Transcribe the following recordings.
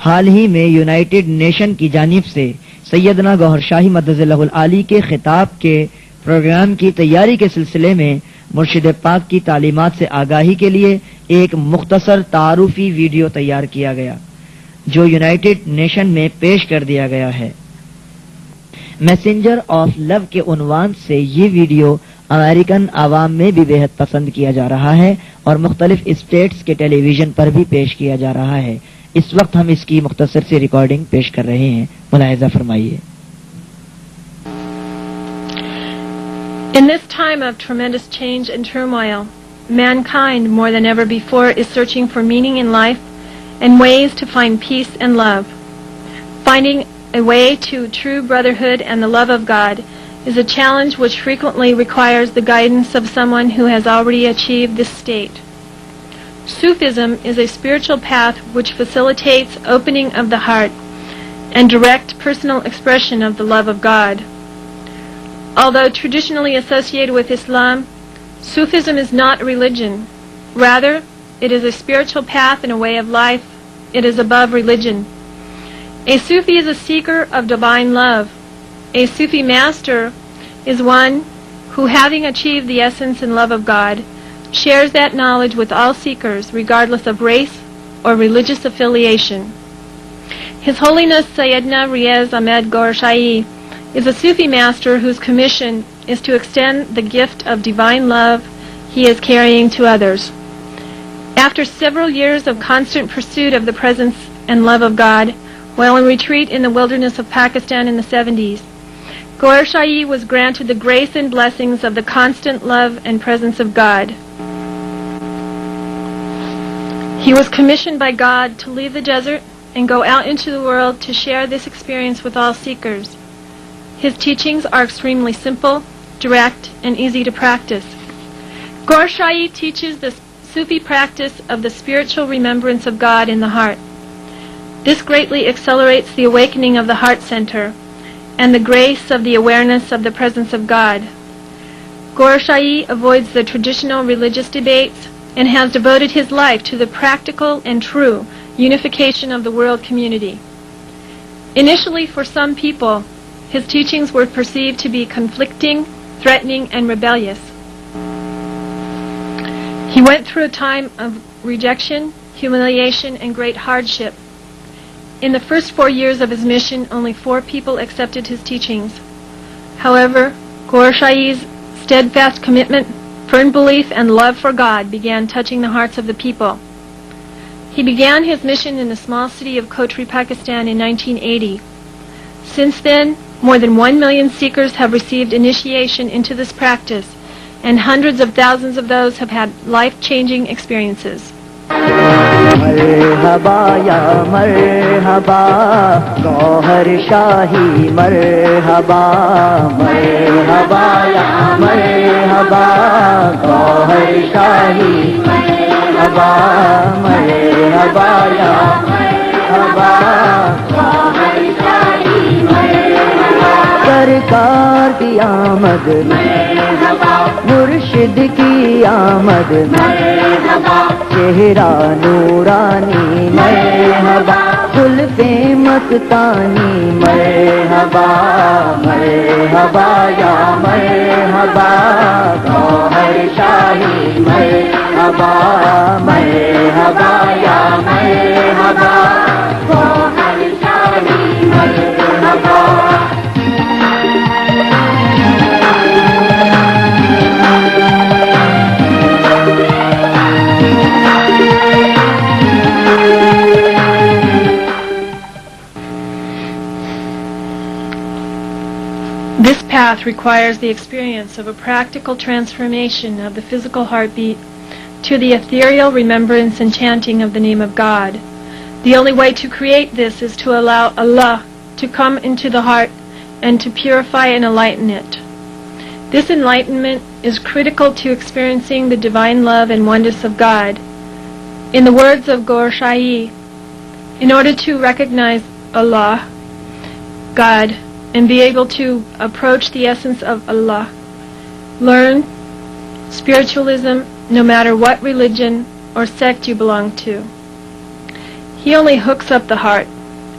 हाल ही में United nation की जानिब से सैयदना गौहर शाही मद्दज़िल्लहुल आली के खिताब के प्रोग्राम की तैयारी के सिलसिले में मुर्शिद पाक की तालीमात से आगाही के लिए एक मुख्तसर तारुफी वीडियो तैयार किया गया, जो यूनाइटेड नेशन में पेश कर दिया गया है। मैसेंजर ऑफ लव के उन्वान से ये वीडियो अमेरिकन आवाम में भी बेहद पसंद किया जा रहा है और मुख्तलिफ स्टेट्स के टेलीविजन पर भी पेश किया जा रहा है। इस वक्त हम इसकी मुख्तसर सी रिकॉर्डिंग पेश कर रहे हैं, मुलाहिजा फरमाइए। In this time of tremendous change and turmoil, mankind more than ever before is searching for meaning in life and ways to find peace and love. Finding a way to true brotherhood and the love of God is a challenge which frequently requires the guidance of someone who has already achieved this state. Sufism is a spiritual path which facilitates opening of the heart and direct personal expression of the love of God. Although traditionally associated with Islam, Sufism is not a religion. Rather, it is a spiritual path and a way of life. It is above religion. A Sufi is a seeker of divine love. A Sufi master is one who, having achieved the essence and love of God, shares that knowledge with all seekers, regardless of race or religious affiliation. His Holiness Sayedina Riaz Ahmad Gohar Shahi is a Sufi master whose commission is to extend the gift of divine love he is carrying to others. After several years of constant pursuit of the presence and love of God, while in retreat in the wilderness of Pakistan in the 70s, Gohar Shahi was granted the grace and blessings of the constant love and presence of God. He was commissioned by God to leave the desert and go out into the world to share this experience with all seekers. His teachings are extremely simple, direct, and easy to practice. Gohar Shahi teaches the Sufi practice of the spiritual remembrance of God in the heart. This greatly accelerates the awakening of the heart center and the grace of the awareness of the presence of God. Gohar Shahi avoids the traditional religious debates and has devoted his life to the practical and true unification of the world community. Initially, for some people, his teachings were perceived to be conflicting, threatening, and rebellious. He went through a time of rejection, humiliation, and great hardship. In the first 4 years of his mission, only 4 people accepted his teachings. However, Gohar Shahi's steadfast commitment, firm belief, and love for God began touching the hearts of the people. He began his mission in the small city of Kotri, Pakistan in 1980. Since then, more than 1 million seekers have received initiation into this practice, and hundreds of thousands of those have had life-changing experiences. मरहबा या मरहबा गौहर शाही मरहबा मरहबा या मरहबा गौहर शाही मरहबा मरहबा या मरहबा गौहर शाही मरहबा सरकार की आमद मरहबा मुर्शिद की आमद मरहबा चेहरा नूरानी मरहबा जुल्फे मस्तानी मरहबा मरहबा या मरहबा गौहर शाही मरहबा मरहबा या मरहबा गौहर शाही मरहबा। This path requires the experience of a practical transformation of the physical heartbeat to the ethereal remembrance and chanting of the name of God. The only way to create this is to allow Allah to come into the heart and to purify and enlighten it. This enlightenment is critical to experiencing the divine love and oneness of God. In the words of Gohar Shahi, in order to recognize Allah, God, and be able to approach the essence of Allah, learn spiritualism no matter what religion or sect you belong to. He only hooks up the heart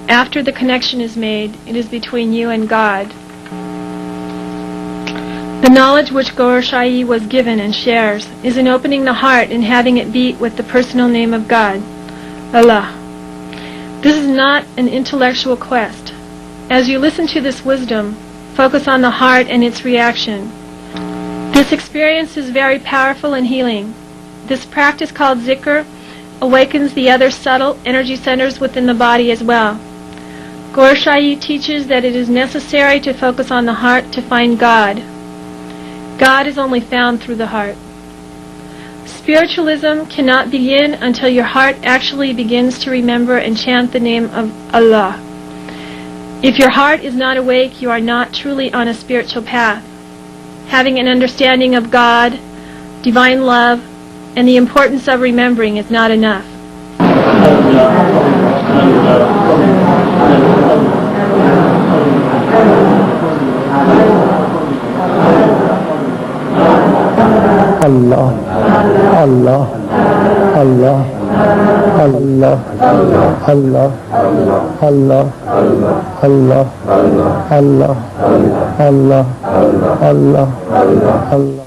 After the connection is made, it is between you and God. The knowledge which Gohar Shahi was given and shares is in opening the heart and having it beat with the personal name of God, Allah. This is not an intellectual quest. As you listen to this wisdom, focus on the heart and its reaction. This experience is very powerful and healing. This practice called zikr awakens the other subtle energy centers within the body as well. Gohar Shahi teaches that it is necessary to focus on the heart to find God. God is only found through the heart. Spiritualism cannot begin until your heart actually begins to remember and chant the name of Allah. If your heart is not awake, you are not truly on a spiritual path. Having an understanding of God, divine love, and the importance of remembering is not enough. Allah, Allah, Allah, Allah, Allah, Allah, Allah, Allah, Allah, Allah, Allah.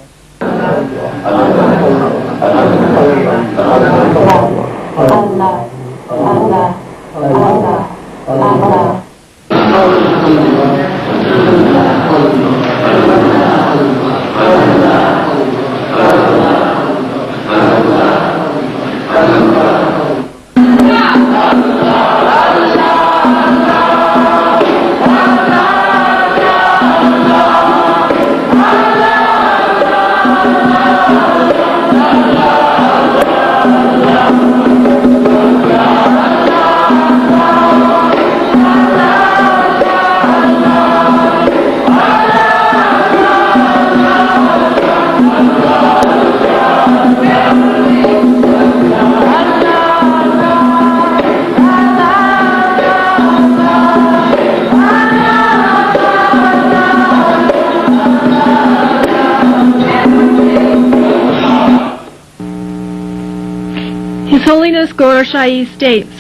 His Holiness Gohar Shahi states,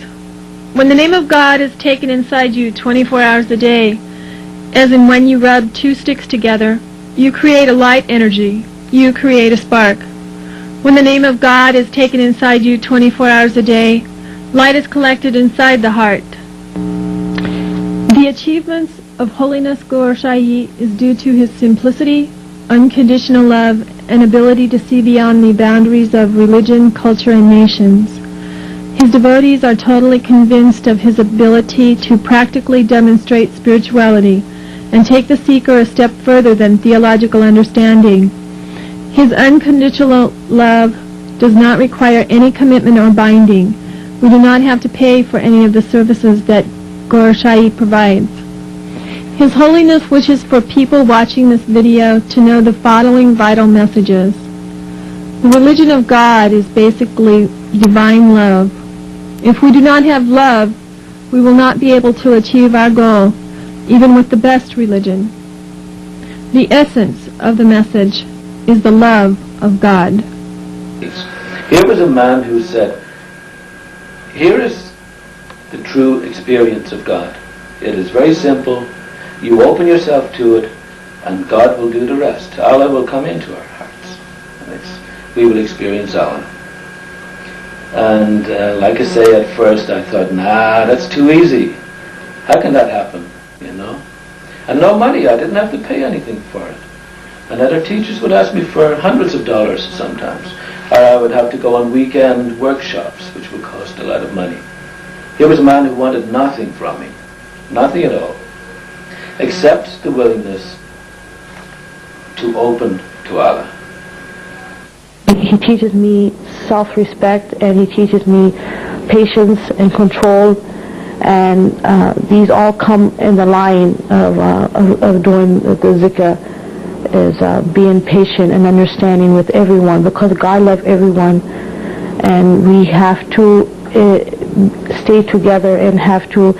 when the name of God is taken inside you 24 hours a day, as in when you rub two sticks together, you create a light energy, you create a spark. When the name of God is taken inside you 24 hours a day, light is collected inside the heart. The achievements of Holiness Gohar Shahi is due to his simplicity, unconditional love, and ability to see beyond the boundaries of religion, culture, and nations. His devotees are totally convinced of his ability to practically demonstrate spirituality and take the seeker a step further than theological understanding. His unconditional love does not require any commitment or binding. We do not have to pay for any of the services that Gohar Shahi provides. His Holiness wishes for people watching this video to know the following vital messages. The religion of God is basically divine love. If we do not have love, we will not be able to achieve our goal, even with the best religion. The essence of the message is the love of God. Here was a man who said, here is the true experience of God. It is very simple. You open yourself to it, and God will do the rest. Allah will come into our hearts. And we will experience Allah. And like I say, at first I thought, nah, that's too easy. How can that happen, you know? And no money, I didn't have to pay anything for it. And other teachers would ask me for hundreds of dollars sometimes. Or I would have to go on weekend workshops, which would cost a lot of money. Here was a man who wanted nothing from me. Nothing at all. Except the willingness to open to Allah. He teaches me self-respect, and he teaches me patience and control, and these all come in the line of doing the zikr, is being patient and understanding with everyone, because God loves everyone, and we have to stay together and have to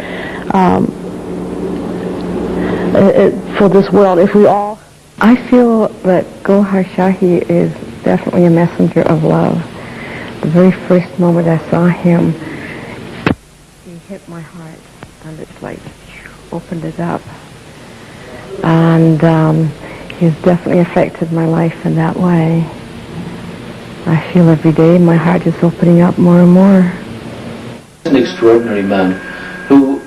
for this world. If we all, I feel that Gohar Shahi is definitely a messenger of love. The very first moment I saw him, he hit my heart. and it's like opened it up. And he's definitely affected my life in that way. I feel every day my heart is opening up more and more. An extraordinary man who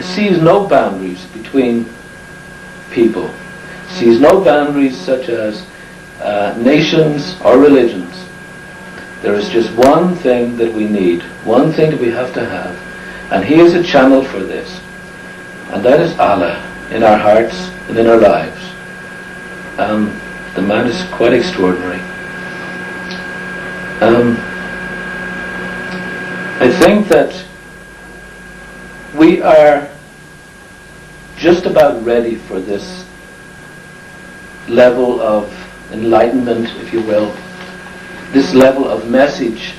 sees no boundaries between people, sees no boundaries such as nations or religions. There is just one thing that we need, one thing that we have to have, and he is a channel for this, and that is Allah in our hearts and in our lives. The man is quite extraordinary. I think that we are just about ready for this level of enlightenment, if you will, this level of message